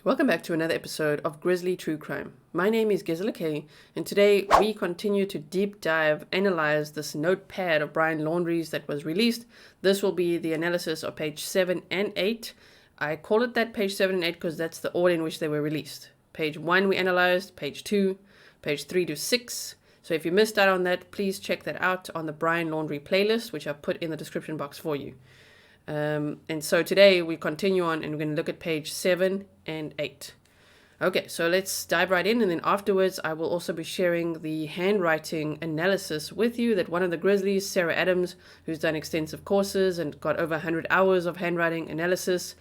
Welcome back to another episode of Grizzly True Crime. My name is Gisela K, and today we continue to deep dive, analyze this notepad of Brian Laundrie's that was released. This will be the analysis of page 7 and 8. I call it that page 7 and 8 because that's the order in which they were released. Page 1 we analyzed, page 2, page 3 to 6. So if you missed out on that, please check that out on the Brian Laundrie playlist, which I've put in the description box for you. And so today we continue on and we're going to look at page 7 and 8. Okay, so let's dive right in, and then afterwards I will also be sharing the handwriting analysis with you that one of the Grizzlies, Sarah Adams, who's done extensive courses and got over 100 hours of handwriting analysis,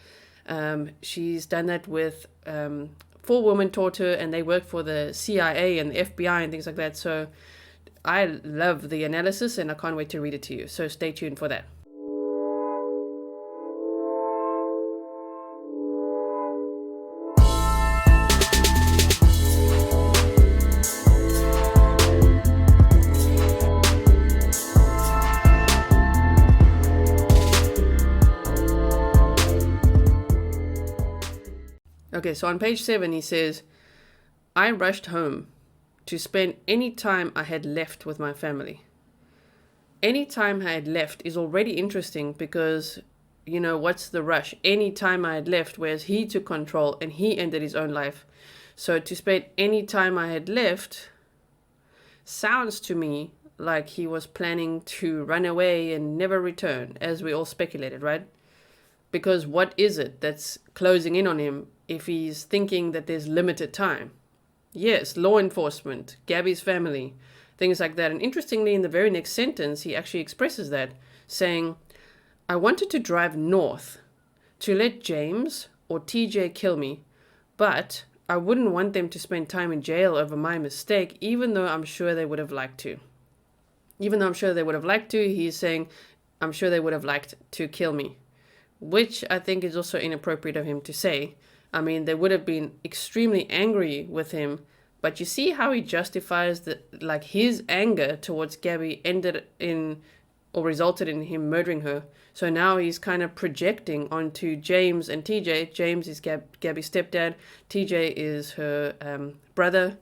she's done that with 4 women taught her, and they work for the CIA and the FBI and things like that. So I love the analysis and I can't wait to read it to you. So stay tuned for that. Okay, so on page 7 he says, I rushed home to spend any time I had left with my family. Any time I had left is already interesting because, what's the rush? Any time I had left, whereas he took control and he ended his own life. So to spend any time I had left sounds to me like he was planning to run away and never return, as we all speculated, right? Because what is it that's closing in on him if he's thinking that there's limited time? Yes, law enforcement, Gabby's family, things like that. And interestingly, in the very next sentence, he actually expresses that, saying, I wanted to drive north to let James or TJ kill me, but I wouldn't want them to spend time in jail over my mistake, even though I'm sure they would have liked to. Even though I'm sure they would have liked to, he's saying, I'm sure they would have liked to kill me. Which I think is also inappropriate of him to say. I mean, they would have been extremely angry with him, but you see how he justifies his anger towards Gabby ended in or resulted in him murdering her. So now he's kind of projecting onto James and TJ. James is Gabby's stepdad. TJ is her brother.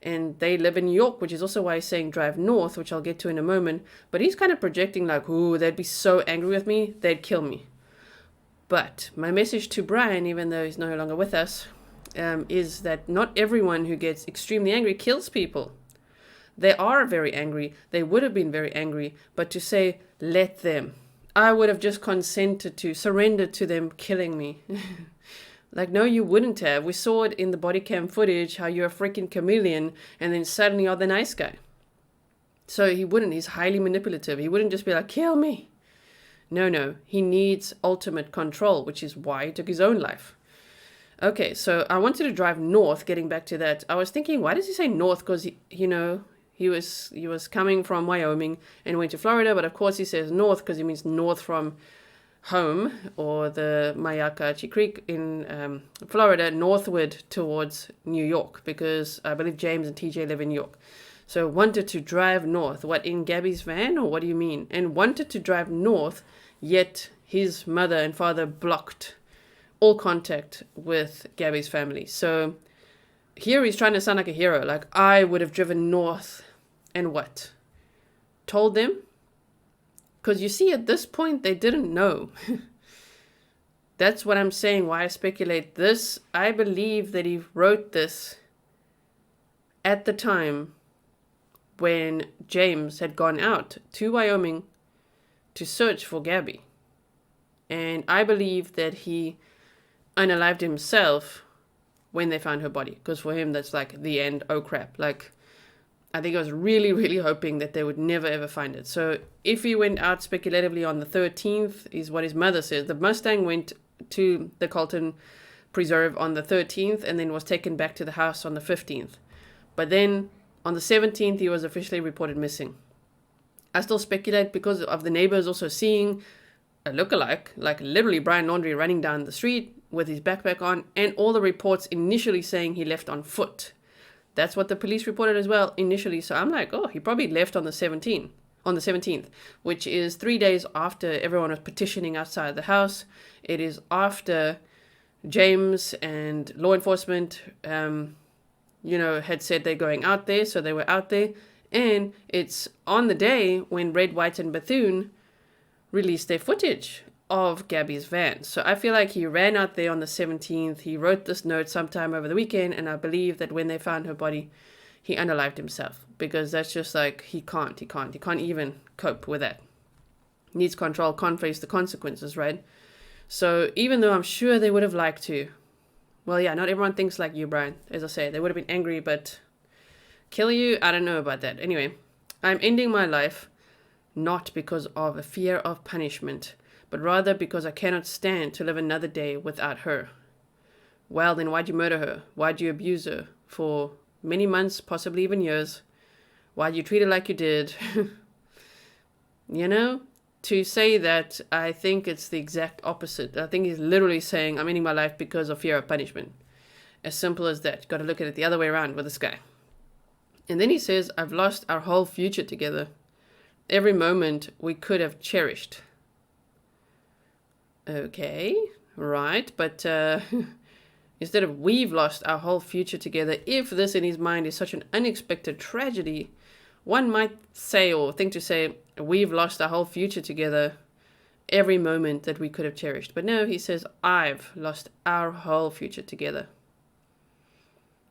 And they live in New York, which is also why he's saying drive north, which I'll get to in a moment. But he's kind of projecting like, ooh, they'd be so angry with me, they'd kill me. But my message to Brian, even though he's no longer with us, is that not everyone who gets extremely angry kills people. They are very angry. They would have been very angry. But to say, let them. I would have just consented to, surrendered to them killing me. No, you wouldn't have. We saw it in the body cam footage, how you're a freaking chameleon, and then suddenly you're the nice guy. So he wouldn't. He's highly manipulative. He wouldn't just be like, kill me. No, he needs ultimate control, which is why he took his own life. Okay, so I wanted to drive north, getting back to that. I was thinking, why does he say north? Because, he was coming from Wyoming and went to Florida, but of course he says north because he means north from home, or the Mayakachi Creek in Florida, northward towards New York, because I believe James and TJ live in New York. So wanted to drive north. What, in Gabby's van, or what do you mean? And wanted to drive north, yet his mother and father blocked all contact with Gabby's family. So here he's trying to sound like a hero. Like, I would have driven north and what? Told them? Because you see, at this point, they didn't know. That's what I'm saying, why I speculate this. I believe that he wrote this at the time when James had gone out to Wyoming to search for Gabby. And I believe that he unalived himself when they found her body. Because for him, that's like the end. Oh, crap. I think I was really, really hoping that they would never, ever find it. So if he went out speculatively on the 13th, is what his mother says. The Mustang went to the Colton Preserve on the 13th and then was taken back to the house on the 15th. But then on the 17th, he was officially reported missing. I still speculate because of the neighbors also seeing a lookalike, like literally Brian Laundrie running down the street with his backpack on, and all the reports initially saying he left on foot. That's what the police reported as well initially. So I'm like, oh, he probably left on the 17th, which is 3 days after everyone was petitioning outside the house. It is after James and law enforcement, had said they're going out there, so they were out there. And it's on the day when Red, White, and Bethune released their footage of Gabby's van. So I feel like he ran out there on the 17th. He wrote this note sometime over the weekend, and I believe that when they found her body, he unalived himself, because that's just like, he can't even cope with that. Needs control, can't face the consequences, right? So even though I'm sure they would have liked to, well, yeah, not everyone thinks like you, Brian. As I say, they would have been angry, but kill you, I don't know about that. Anyway, I'm ending my life not because of a fear of punishment, but rather because I cannot stand to live another day without her. Well, then why'd you murder her? Why'd you abuse her for many months, possibly even years? Why'd you treat her like you did? To say that, I think it's the exact opposite. I think he's literally saying, I'm ending my life because of fear of punishment. As simple as that. Got to look at it the other way around with this guy. And then he says, I've lost our whole future together. Every moment we could have cherished. Okay, right. But instead of we've lost our whole future together, if this in his mind is such an unexpected tragedy, one might say or think to say, we've lost our whole future together, every moment that we could have cherished. But no, he says, I've lost our whole future together.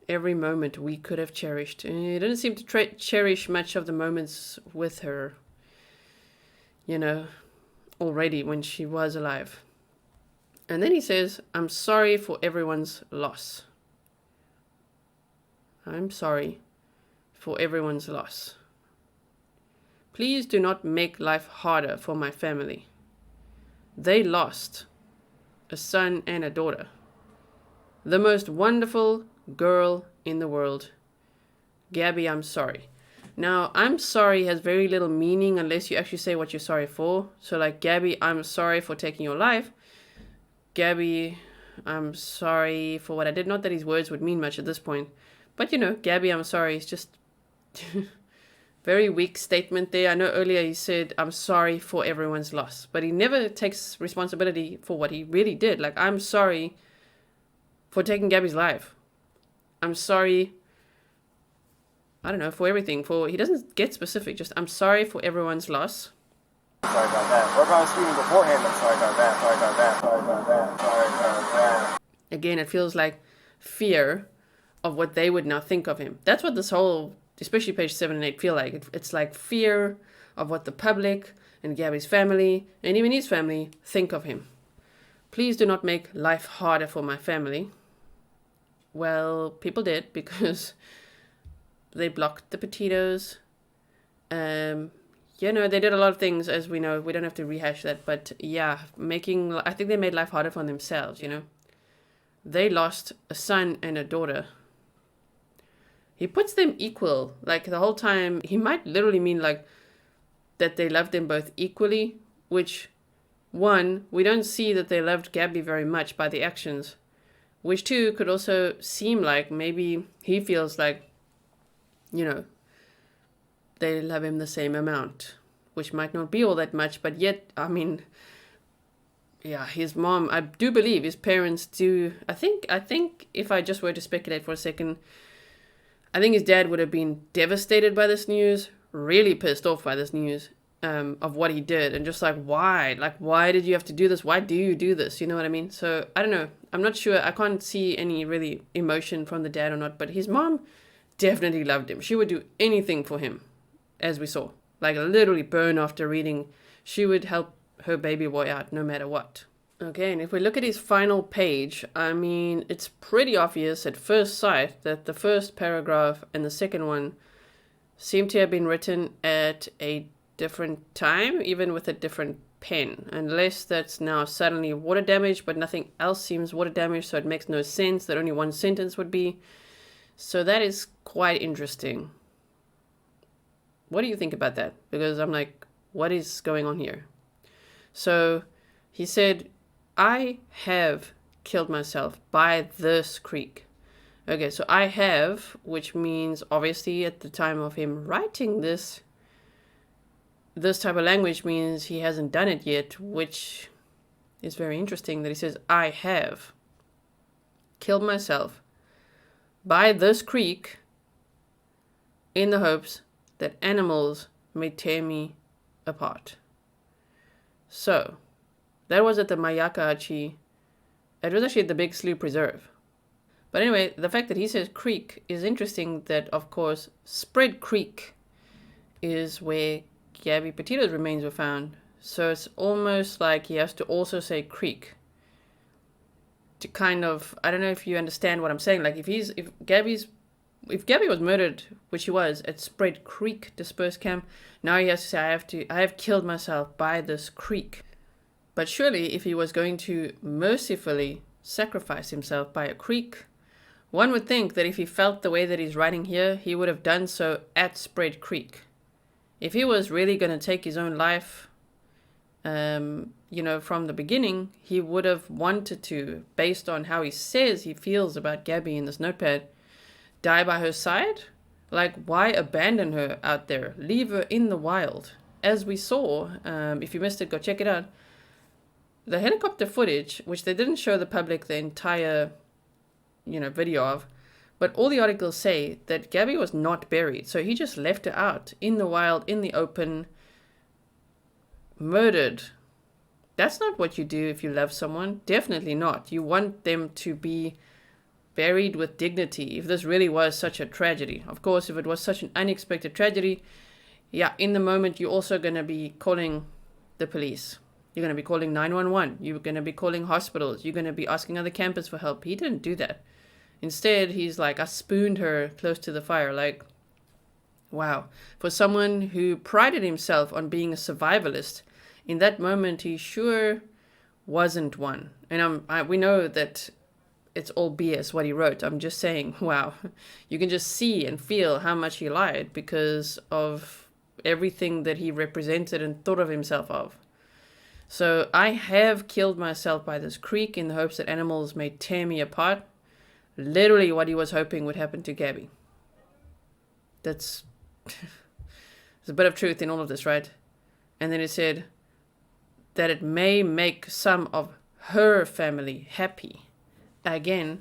Every moment we could have cherished. He didn't seem to cherish much of the moments with her, already when she was alive. And then he says, I'm sorry for everyone's loss. I'm sorry for everyone's loss. Please do not make life harder for my family. They lost a son and a daughter. The most wonderful girl in the world. Gabby, I'm sorry. Now, I'm sorry has very little meaning unless you actually say what you're sorry for. So like, Gabby, I'm sorry for taking your life. Gabby, I'm sorry for what I did. Not that his words would mean much at this point. But Gabby, I'm sorry. It's just very weak statement there. I know earlier he said, I'm sorry for everyone's loss. But he never takes responsibility for what he really did. Like, I'm sorry for taking Gabby's life. I'm sorry, I don't know, for everything. He doesn't get specific. Just, I'm sorry for everyone's loss. Sorry about that. Whatever I was speaking beforehand, I'm sorry about that. Sorry about that. Sorry about that. Sorry about that. Again, it feels like fear of what they would now think of him. That's what this whole, especially page 7 and 8, feel like. It's like fear of what the public and Gabby's family, and even his family, think of him. Please do not make life harder for my family. Well, people did, because they blocked the potatoes. They did a lot of things, as we know. We don't have to rehash that. But yeah, I think they made life harder for themselves, They lost a son and a daughter. He puts them equal. Like, the whole time, he might literally mean, like, that they loved them both equally. Which, one, we don't see that they loved Gabby very much by the actions. Which, two, could also seem like maybe he feels like, they love him the same amount, which might not be all that much, but yet, his mom, I do believe his parents do. I think if I just were to speculate for a second, I think his dad would have been devastated by this news, really pissed off by this news, of what he did, and just like, why? Like, why did you have to do this? Why do you do this? You know what I mean? So, I don't know. I'm not sure. I can't see any really emotion from the dad or not, but his mom definitely loved him. She would do anything for him, as we saw. Like, literally burn after reading. She would help her baby boy out no matter what. Okay, and if we look at his final page, it's pretty obvious at first sight that the first paragraph and the second one seem to have been written at a different time, even with a different pen. Unless that's now suddenly water damage, but nothing else seems water damage, so it makes no sense that only one sentence would be. So that is quite interesting. What do you think about that? Because I'm like, what is going on here? So he said, I have killed myself by this creek. Okay, so I have, which means obviously at the time of him writing this type of language means he hasn't done it yet, which is very interesting that he says, I have. killed myself by this creek in the hopes that animals may tear me apart. So, that was at the Mayakahachi. It was actually at the Big Slough Preserve. But anyway, the fact that he says creek is interesting. That, of course, Spread Creek is where Gabby Petito's remains were found. So it's almost like he has to also say creek to kind of, I don't know if you understand what I'm saying. Like if Gabby was murdered, which he was, at Spread Creek dispersed camp, now he has to say, I have killed myself by this creek. But surely if he was going to mercifully sacrifice himself by a creek, one would think that if he felt the way that he's writing here, he would have done so at Spread Creek. If he was really going to take his own life, from the beginning, he would have wanted to, based on how he says he feels about Gabby in this notepad, die by her side? Like, why abandon her out there? Leave her in the wild. As we saw, if you missed it, go check it out. The helicopter footage, which they didn't show the public the entire, video of, but all the articles say that Gabby was not buried. So he just left her out in the wild, in the open, murdered. That's not what you do if you love someone. Definitely not. You want them to be buried with dignity if this really was such a tragedy. Of course, if it was such an unexpected tragedy, yeah, in the moment you're also going to be calling the police. You're going to be calling 911. You're going to be calling hospitals. You're going to be asking other campers for help. He didn't do that. Instead, he's like, I spooned her close to the fire. Like, wow. For someone who prided himself on being a survivalist, in that moment, he sure wasn't one. And we know that it's all BS what he wrote. I'm just saying, wow. You can just see and feel how much he lied because of everything that he represented and thought of himself of. So I have killed myself by this creek in the hopes that animals may tear me apart. Literally what he was hoping would happen to Gabby. There's a bit of truth in all of this, right? And then it said that it may make some of her family happy. Again,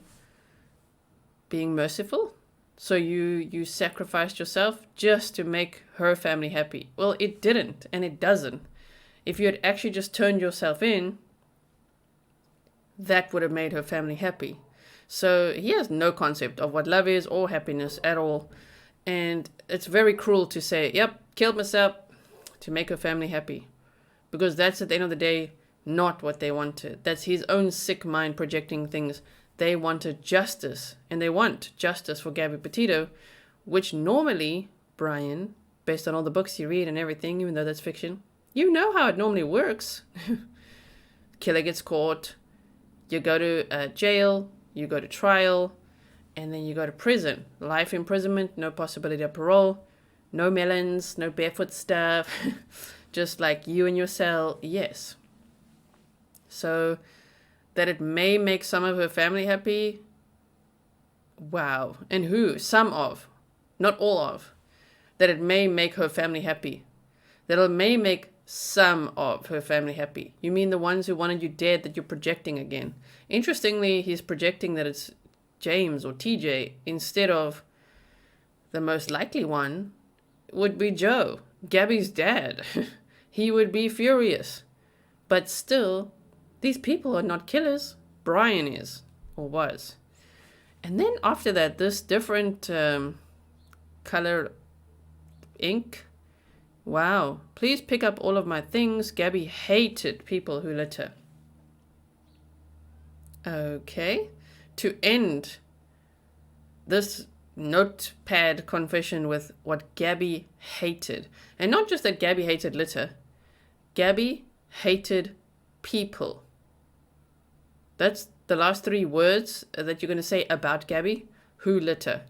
being merciful. So you sacrificed yourself just to make her family happy. Well, it didn't, and it doesn't. If you had actually just turned yourself in, that would have made her family happy. So he has no concept of what love is or happiness at all. And it's very cruel to say, yep, killed myself to make her family happy. Because that's, at the end of the day, not what they wanted. That's his own sick mind projecting things. They wanted justice. And they want justice for Gabby Petito, which normally, Brian, based on all the books you read and everything, even though that's fiction, you know how it normally works. Killer gets caught. You go to jail. You go to trial. And then you go to prison. Life imprisonment, no possibility of parole. No melons, no barefoot stuff. Just like you in your cell, yes. So that it may make some of her family happy. Wow. And who? Some of. Not all of. That it may make her family happy. That it may make some of her family happy. You mean the ones who wanted you dead that you're projecting again? Interestingly, he's projecting that it's James or TJ instead of the most likely one would be Joe, Gabby's dad. He would be furious. But still, these people are not killers. Brian is, or was. And then after that, this different color ink. Wow. Please pick up all of my things. Gabby hated people who litter. Okay. To end this notepad confession with what Gabby hated. And not just that Gabby hated litter. Gabby hated people. That's the last three words that you're going to say about Gabby. Who litter.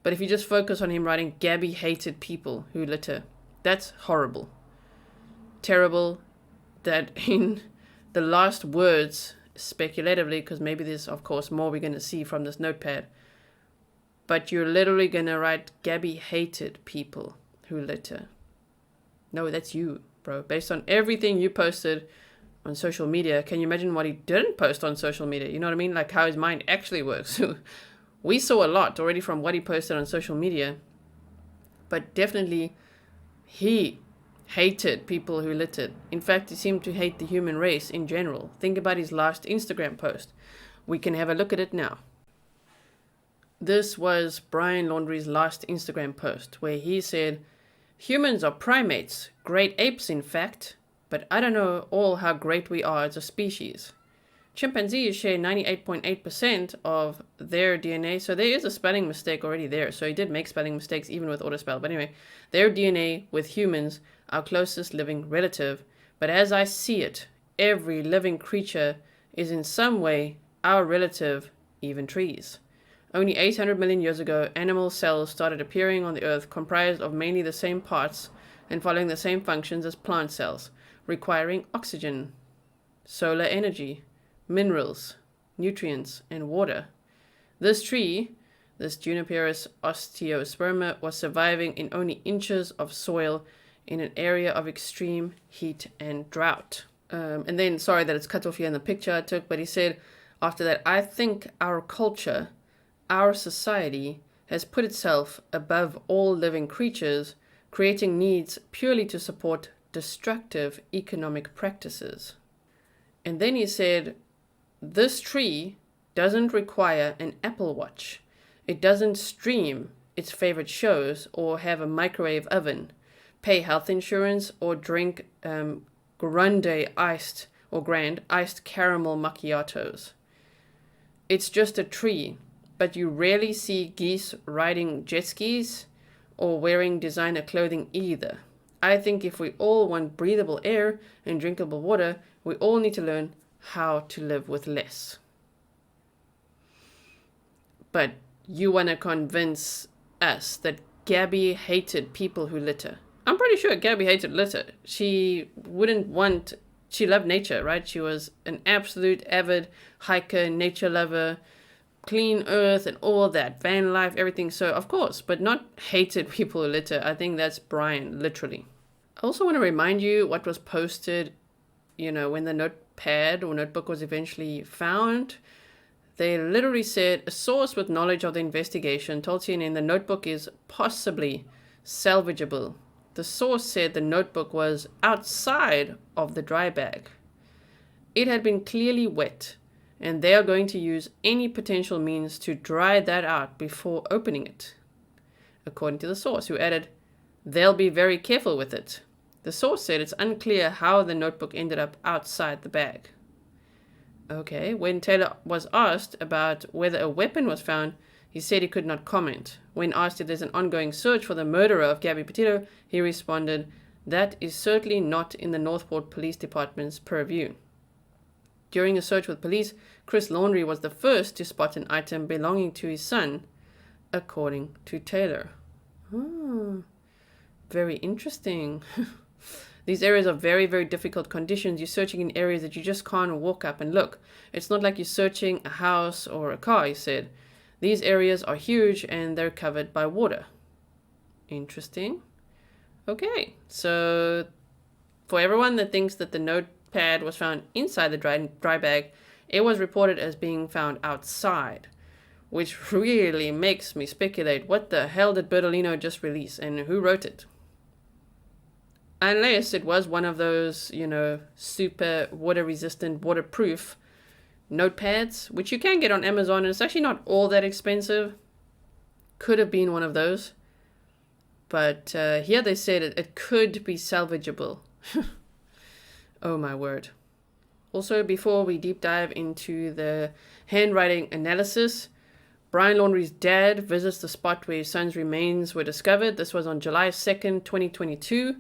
But if you just focus on him writing, Gabby hated people who litter. That's horrible. Terrible that in the last words, speculatively, because maybe there's, of course, more we're going to see from this notepad. But you're literally going to write, Gabby hated people who litter. No, that's you, bro. Based on everything you posted on social media. Can you imagine what he didn't post on social media? You know what I mean? Like how his mind actually works. We saw a lot already from what he posted on social media, but definitely he hated people who littered. In fact, he seemed to hate the human race in general. Think about his last Instagram post. We can have a look at it now. This was Brian Laundrie's last Instagram post, where he said, "Humans are primates, great apes in fact, but I don't know all how great we are as a species. Chimpanzees share 98.8% of their DNA," so there is a spelling mistake already there. So he did make spelling mistakes even with autospell. But anyway, their DNA with humans, our closest living relative. But as I see it, every living creature is in some way our relative, even trees. Only 800 million years ago, animal cells started appearing on the earth, comprised of mainly the same parts and following the same functions as plant cells, requiring oxygen, solar energy, minerals, nutrients, and water. This tree, this Juniperus osteosperma, was surviving in only inches of soil in an area of extreme heat and drought. And then, sorry that it's cut off here in the picture I took, but he said after that, "I think our culture, our society, has put itself above all living creatures, creating needs purely to support destructive economic practices." And then he said, "This tree doesn't require an Apple Watch. It doesn't stream its favorite shows or have a microwave oven, pay health insurance, or drink grande iced or grand iced caramel macchiatos. It's just a tree, but you rarely see geese riding jet skis or wearing designer clothing either. I think if we all want breathable air and drinkable water, we all need to learn how to live with less." But you want to convince us that Gabby hated people who litter. I'm pretty sure Gabby hated litter. She loved nature, right? She was an absolute avid hiker, nature lover, clean earth and all that, van life, everything. So of course, but not hated people who litter. I think that's Brian, literally. I also want to remind you what was posted, when the notepad or notebook was eventually found. They literally said, "A source with knowledge of the investigation told CNN the notebook is possibly salvageable." The source said the notebook was outside of the dry bag. It had been clearly wet, and they are going to use any potential means to dry that out before opening it. According to the source, who added, "They'll be very careful with it." The source said it's unclear how the notebook ended up outside the bag. Okay, when Taylor was asked about whether a weapon was found, he said he could not comment. When asked if there's an ongoing search for the murderer of Gabby Petito, he responded, "That is certainly not in the Northport Police Department's purview." During a search with police, Chris Laundrie was the first to spot an item belonging to his son, according to Taylor. Very interesting. These areas are very, very difficult conditions. You're searching in areas that you just can't walk up and look. It's not like you're searching a house or a car, he said. These areas are huge and they're covered by water. Interesting. Okay, so for everyone that thinks that the notepad was found inside the dry bag, it was reported as being found outside, which really makes me speculate, what the hell did Bertolino just release and who wrote it? Unless it was one of those, super water resistant, waterproof notepads, which you can get on Amazon, and it's actually not all that expensive. Could have been one of those. But here they said it could be salvageable. Oh my word. Also, before we deep dive into the handwriting analysis, Brian Laundrie's dad visits the spot where his son's remains were discovered. This was on July 2nd, 2022.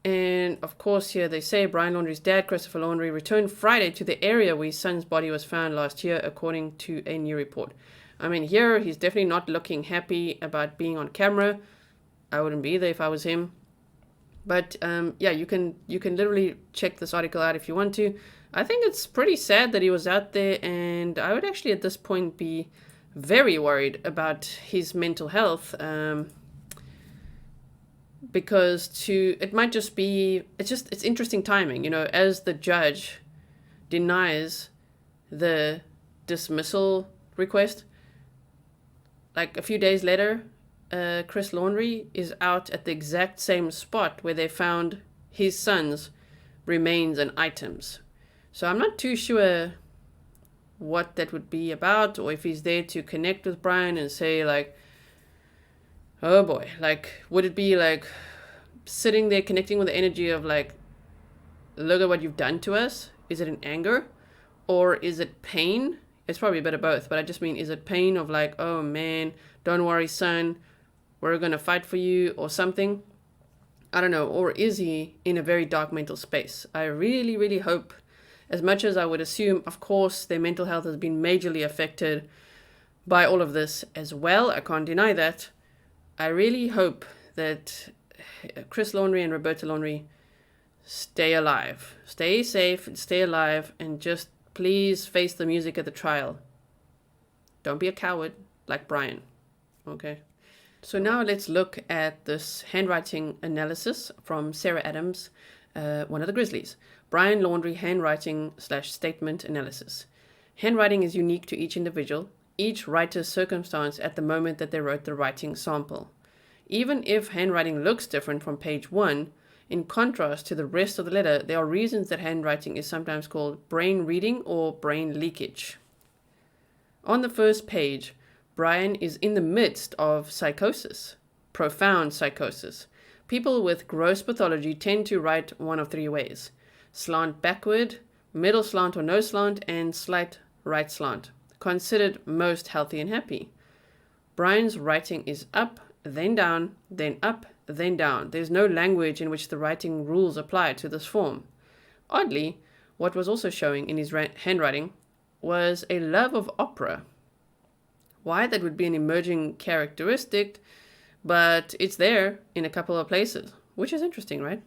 And of course, here they say Brian Laundrie's dad, Christopher Laundrie, returned Friday to the area where his son's body was found last year, according to a new report. I mean, here he's definitely not looking happy about being on camera. I wouldn't be either if I was him. But yeah, you can literally check this article out if you want to. I think it's pretty sad that he was out there, and I would actually at this point be very worried about his mental health. Because it's interesting timing, as the judge, denies the dismissal request. Like a few days later, Chris Laundrie is out at the exact same spot where they found his son's remains and items. So I'm not too sure what that would be about, or if he's there to connect with Brian and say like, oh boy, like would it be like sitting there connecting with the energy of like, look at what you've done to us? Is it in anger, or is it pain? It's probably a bit of both, but I just mean, is it pain of like, oh man, don't worry son, we're gonna fight for you, or something? I don't know. Or is he in a very dark mental space? I really, really hope, as much as I would assume, of course, their mental health has been majorly affected by all of this as well. I can't deny that. I really hope that Chris Laundrie and Roberta Laundrie stay alive. Stay safe, stay alive, and just please face the music at the trial. Don't be a coward like Brian. Okay? So now let's look at this handwriting analysis from Sarah Adams, one of the Grizzlies. Brian Laundrie handwriting/statement analysis. Handwriting is unique to each individual, each writer's circumstance at the moment that they wrote the writing sample. Even if handwriting looks different from page 1, in contrast to the rest of the letter, there are reasons that handwriting is sometimes called brain reading or brain leakage. On the first page, Brian is in the midst of psychosis, profound psychosis. People with gross pathology tend to write one of 3 ways: slant backward, middle slant or no slant, and slight right slant, considered most healthy and happy. Brian's writing is up, then down, then up, then down. There's no language in which the writing rules apply to this form. Oddly, what was also showing in his handwriting was a love of opera. Why that would be an emerging characteristic, but it's there in a couple of places, which is interesting, right?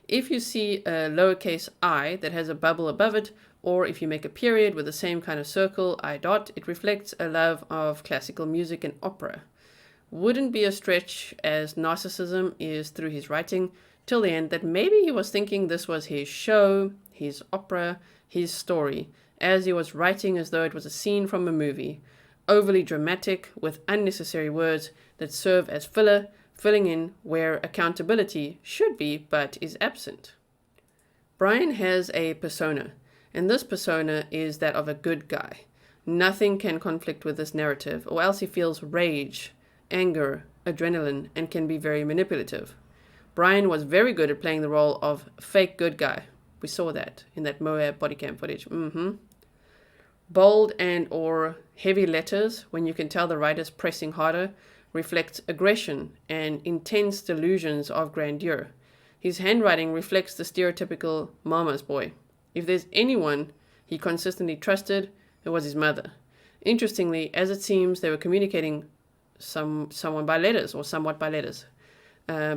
If you see a lowercase I that has a bubble above it, or if you make a period with the same kind of circle, I dot, it reflects a love of classical music and opera. Wouldn't be a stretch, as narcissism is through his writing, till the end, that maybe he was thinking this was his show, his opera, his story, as he was writing as though it was a scene from a movie, overly dramatic with unnecessary words that serve as filler, filling in where accountability should be but is absent. Brian has a persona, and this persona is that of a good guy. Nothing can conflict with this narrative, or else he feels rage, anger, adrenaline, and can be very manipulative. Brian was very good at playing the role of fake good guy. We saw that in that Moab body cam footage. Bold and or heavy letters, when you can tell the writer's pressing harder, reflects aggression and intense delusions of grandeur. His handwriting reflects the stereotypical mama's boy. If there's anyone he consistently trusted, it was his mother. Interestingly, as it seems, they were communicating someone by letters, or somewhat by letters.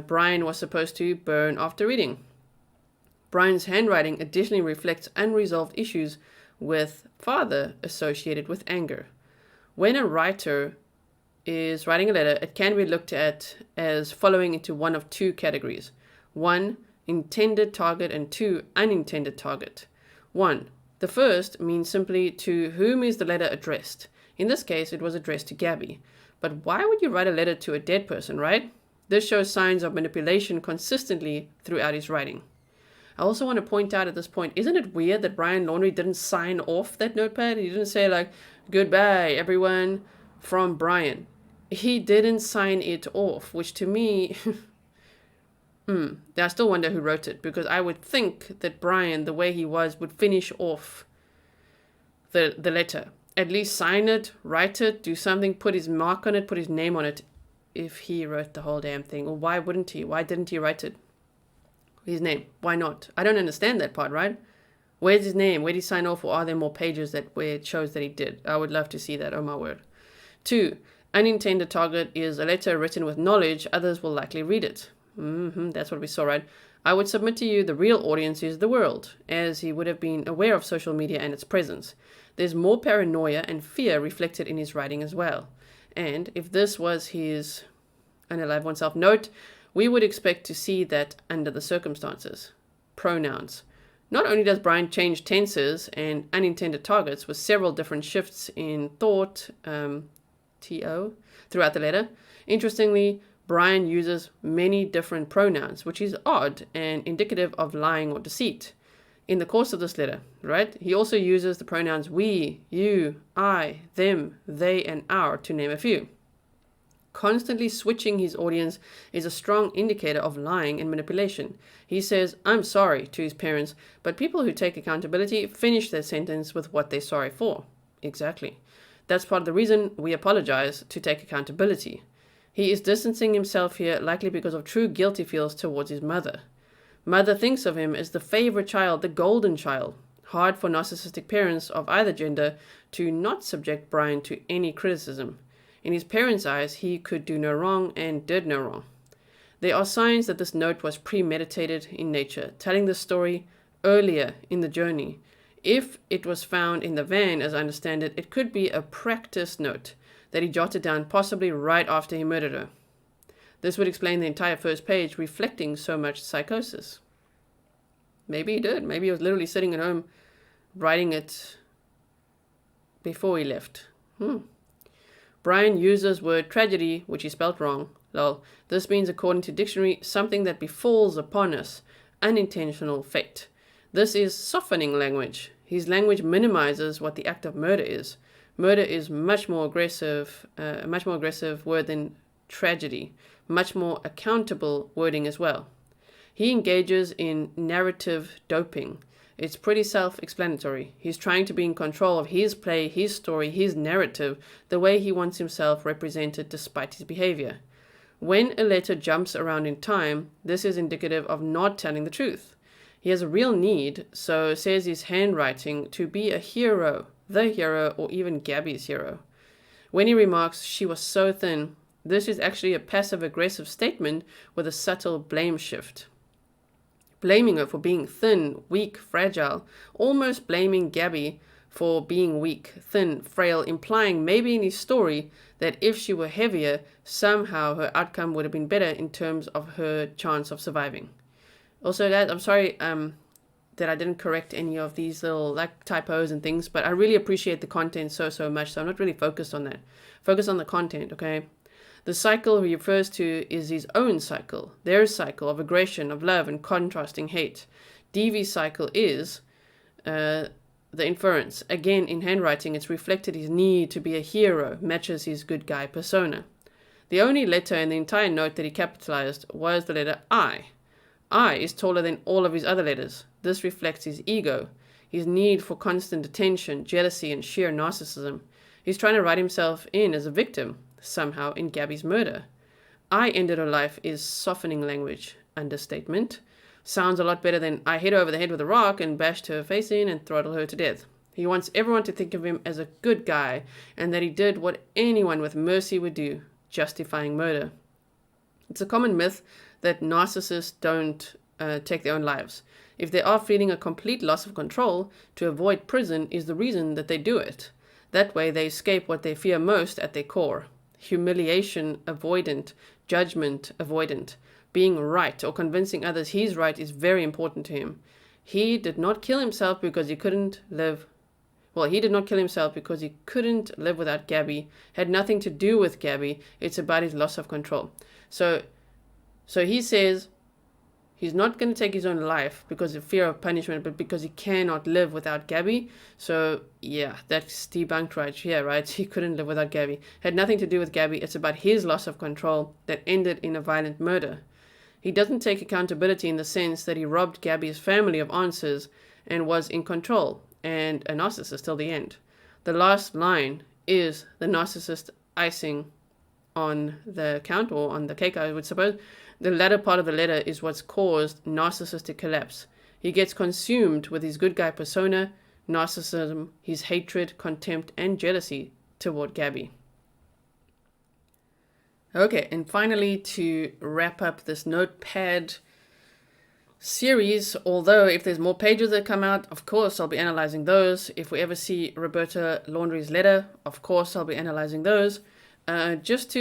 Brian was supposed to burn after reading. Brian's handwriting additionally reflects unresolved issues with father associated with anger. When a writer is writing a letter, it can be looked at as following into one of 2 categories. 1, intended target, and 2, unintended target. 1, the first means simply to whom is the letter addressed. In this case, it was addressed to Gabby. But why would you write a letter to a dead person, right? This shows signs of manipulation consistently throughout his writing. I also want to point out at this point, isn't it weird that Brian Laundrie didn't sign off that notepad? He didn't say like, goodbye everyone from Brian. He didn't sign it off, which to me, I still wonder who wrote it, because I would think that Brian, the way he was, would finish off the letter. At least sign it, write it, do something, put his mark on it, put his name on it, if he wrote the whole damn thing. Or why wouldn't he? Why didn't he write it? His name. Why not? I don't understand that part, right? Where's his name? Where did he sign off? Or are there more pages where it shows that he did? I would love to see that. Oh my word. 2, unintended target is a letter written with knowledge others will likely read it. That's what we saw, right? I would submit to you the real audience is the world, as he would have been aware of social media and its presence. There's more paranoia and fear reflected in his writing as well. And if this was his unalive oneself note, we would expect to see that under the circumstances. Pronouns. Not only does Brian change tenses and unintended targets with several different shifts in thought, TO, throughout the letter, interestingly, Brian uses many different pronouns, which is odd and indicative of lying or deceit in the course of this letter, right? He also uses the pronouns we, you, I, them, they, and our, to name a few. Constantly switching his audience is a strong indicator of lying and manipulation. He says, I'm sorry to his parents, but people who take accountability finish their sentence with what they're sorry for. Exactly. That's part of the reason we apologize, to take accountability. He is distancing himself here, likely because of true guilt he feels towards his mother. Mother thinks of him as the favorite child, the golden child. Hard for narcissistic parents of either gender to not subject Brian to any criticism. In his parents' eyes, he could do no wrong and did no wrong. There are signs that this note was premeditated in nature, telling the story earlier in the journey. If it was found in the van, as I understand it, it could be a practice note that he jotted down possibly right after he murdered her. This would explain the entire first page reflecting so much psychosis. Maybe he did. Maybe he was literally sitting at home writing it before he left. Brian uses word tragedy, which he spelt wrong. Lol. This means, according to dictionary, something that befalls upon us, unintentional fate. This is softening language. His language minimizes what the act of murder is. Murder is a much more aggressive word than tragedy, much more accountable wording as well. He engages in narrative doping. It's pretty self-explanatory. He's trying to be in control of his play, his story, his narrative, the way he wants himself represented despite his behavior. When a letter jumps around in time, this is indicative of not telling the truth. He has a real need, so says his handwriting, to be a hero, the hero, or even Gabby's hero. When he remarks, she was so thin, this is actually a passive-aggressive statement with a subtle blame shift. Blaming her for being thin, weak, fragile, almost blaming Gabby for being weak, thin, frail, implying maybe in his story that if she were heavier, somehow her outcome would have been better in terms of her chance of surviving. Also, that I'm sorry that I didn't correct any of these little typos and things, but I really appreciate the content so much, so I'm not really focused on that. Focus on the content, okay? The cycle he refers to is his own cycle, their cycle of aggression, of love, and contrasting hate. DV's cycle is the inference. Again, in handwriting, it's reflected his need to be a hero, matches his good guy persona. The only letter in the entire note that he capitalized was the letter I. I is taller than all of his other letters. This reflects his ego, his need for constant attention, jealousy, and sheer narcissism. He's trying to write himself in as a victim, somehow, in Gabby's murder. I ended her life is softening language. Understatement. Sounds a lot better than I hit her over the head with a rock and bashed her face in and throttled her to death. He wants everyone to think of him as a good guy and that he did what anyone with mercy would do, justifying murder. It's a common myth that narcissists don't take their own lives. If they are feeling a complete loss of control, to avoid prison is the reason that they do it. That way they escape what they fear most at their core. Humiliation avoidant, judgment avoidant. Being right or convincing others he's right is very important to him. He did not kill himself because he couldn't live. Well, he did not kill himself because he couldn't live without Gabby. Had nothing to do with Gabby. It's about his loss of control. So he says he's not going to take his own life because of fear of punishment, but because he cannot live without Gabby. So yeah, that's debunked right here, right? He couldn't live without Gabby. Had nothing to do with Gabby. It's about his loss of control that ended in a violent murder. He doesn't take accountability in the sense that he robbed Gabby's family of answers and was in control and a narcissist till the end. The last line is the narcissist icing on the count, or on the cake, I would suppose. The latter part of the letter is what's caused narcissistic collapse. He gets consumed with his good guy persona, narcissism, his hatred, contempt, and jealousy toward Gabby. Okay, and finally, to wrap up this notepad series, although if there's more pages that come out, of course I'll be analyzing those. If we ever see Roberta Laundrie's letter, of course I'll be analyzing those. Just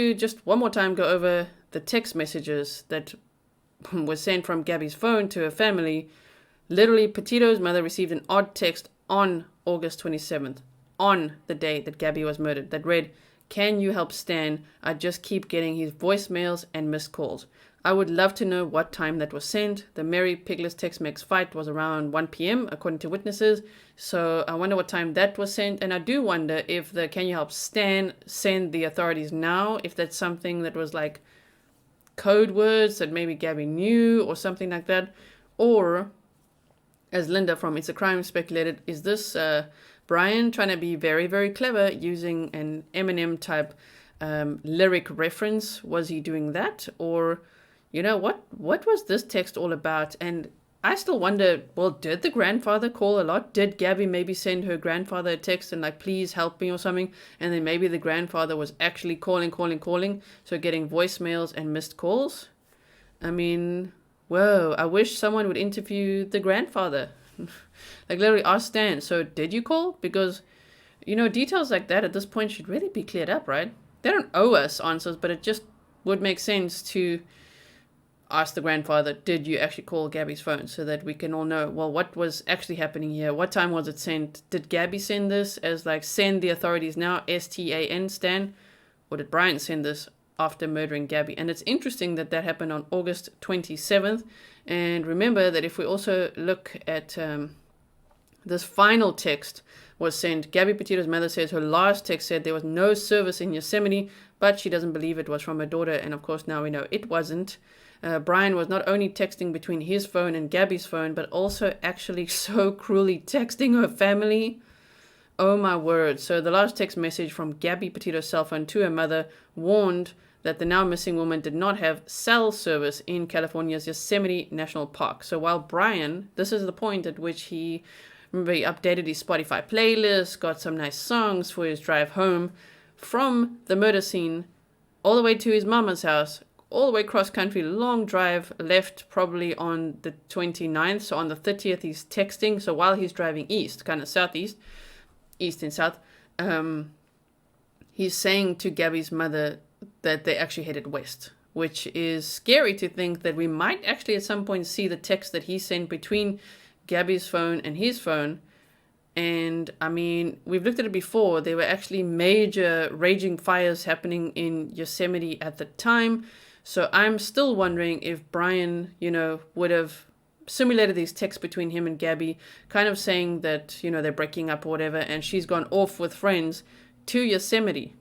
one more time go over the text messages that were sent from Gabby's phone to her family Literally, Petito's mother received an odd text on August 27th, on the day that Gabby was murdered, that read, "Can you help Stan? I just keep getting his voicemails and missed calls." I would love to know what time that was sent. The Mary Pigless Tex-Mex fight was around 1 p.m. according to witnesses. So I wonder what time that was sent. And I do wonder if the "Can you help Stan" send the authorities now, if that's something that was like code words that maybe Gabby knew or something like that. Or, as Linda from It's a Crime speculated, is this Brian trying to be very, very clever using an Eminem type lyric reference? Was he doing that? Or, what was this text all about? And I still wonder, well, did the grandfather call a lot? Did Gabby maybe send her grandfather a text and like, "Please help me" or something? And then maybe the grandfather was actually calling. So getting voicemails and missed calls. I mean, whoa, I wish someone would interview the grandfather. Like literally ask Stan, "So did you call?" Because, details like that at this point should really be cleared up, right? They don't owe us answers, but it just would make sense to ask the grandfather, "Did you actually call Gabby's phone?" So that we can all know, well, what was actually happening here? What time was it sent? Did Gabby send this as like, "Send the authorities now," STAN, Stan? Or did Brian send this after murdering Gabby? And it's interesting that that happened on August 27th. And remember that if we also look at this final text was sent, Gabby Petito's mother says her last text said there was no service in Yosemite, but she doesn't believe it was from her daughter. And of course, now we know it wasn't. Brian was not only texting between his phone and Gabby's phone, but also actually so cruelly texting her family. Oh my word. So the last text message from Gabby Petito's cell phone to her mother warned that the now missing woman did not have cell service in California's Yosemite National Park. So while Brian, this is the point at which he updated his Spotify playlist, got some nice songs for his drive home from the murder scene all the way to his mama's house, all the way cross country, long drive, left probably on the 29th. So on the 30th, he's texting. So while he's driving east, kind of southeast, east and south, he's saying to Gabby's mother that they actually headed west, which is scary to think that we might actually at some point see the text that he sent between Gabby's phone and his phone. And I mean, we've looked at it before. There were actually major raging fires happening in Yosemite at the time. So I'm still wondering if Brian, would have simulated these texts between him and Gabby, kind of saying that, they're breaking up or whatever, and she's gone off with friends to Yosemite.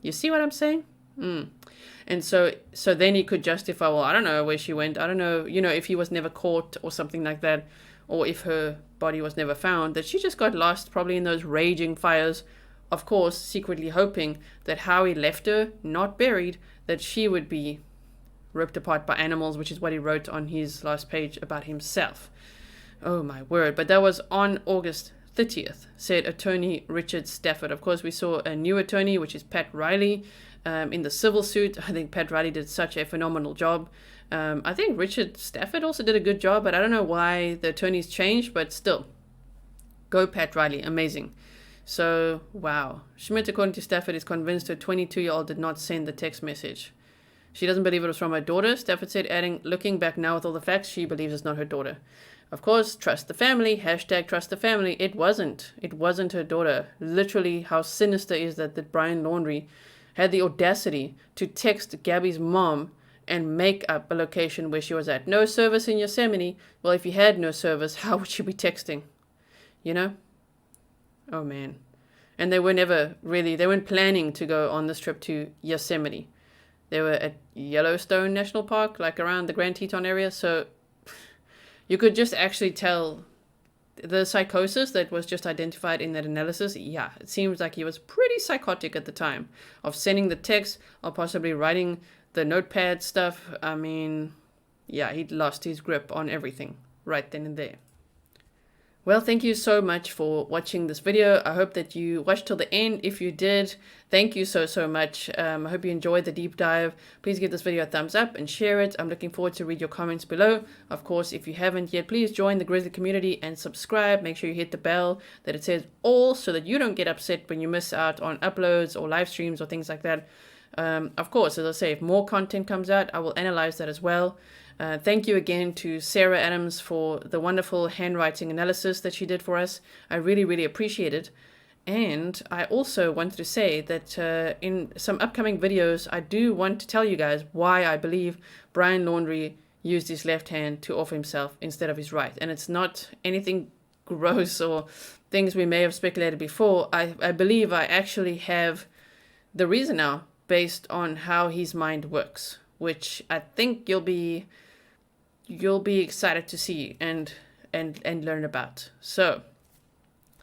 You see what I'm saying? And so then he could justify, well, I don't know where she went. I don't know, if he was never caught or something like that, or if her body was never found, that she just got lost probably in those raging fires, of course, secretly hoping that Howie left her, not buried, that she would be ripped apart by animals, which is what he wrote on his last page about himself. Oh my word. But that was on August 30th, said attorney Richard Stafford. Of course, we saw a new attorney, which is Pat Riley, in the civil suit. I think Pat Riley did such a phenomenal job. I think Richard Stafford also did a good job, but I don't know why the attorneys changed, but still, go Pat Riley, amazing. So, wow. Schmidt, according to Stafford, is convinced her 22-year-old did not send the text message. She doesn't believe it was from her daughter, Stafford said, adding, "Looking back now with all the facts, she believes it's not her daughter." Of course, trust the family, hashtag trust the family. It wasn't her daughter. Literally, how sinister is that Brian Laundrie had the audacity to text Gabby's mom and make up a location where she was at. No service in Yosemite. Well, if you had no service, how would you be texting? Oh man. And they weren't planning to go on this trip to Yosemite. They were at Yellowstone National Park, like around the Grand Teton area. So you could just actually tell the psychosis that was just identified in that analysis. Yeah, it seems like he was pretty psychotic at the time of sending the text or possibly writing the notepad stuff. I mean, yeah, he'd lost his grip on everything right then and there. Well, thank you so much for watching this video. I hope that you watched till the end. If you did, thank you so much. I hope you enjoyed the deep dive. Please give this video a thumbs up and share it. I'm looking forward to read your comments below. Of course, if you haven't yet, please join the Grizzly community and subscribe. Make sure you hit the bell that it says all so that you don't get upset when you miss out on uploads or live streams or things like that. Of course, as I say, if more content comes out, I will analyze that as well. Thank you again to Sarah Adams for the wonderful handwriting analysis that she did for us. I really, really appreciate it. And I also wanted to say that in some upcoming videos, I do want to tell you guys why I believe Brian Laundrie used his left hand to offer himself instead of his right. And it's not anything gross or things we may have speculated before. I believe I actually have the reason now based on how his mind works, which I think you'll be excited to see and learn about. So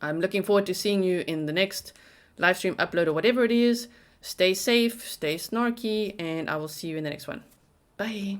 I'm looking forward to seeing you in the next live stream upload or whatever it is. Stay safe, stay snarky, and I will see you in the next one. Bye.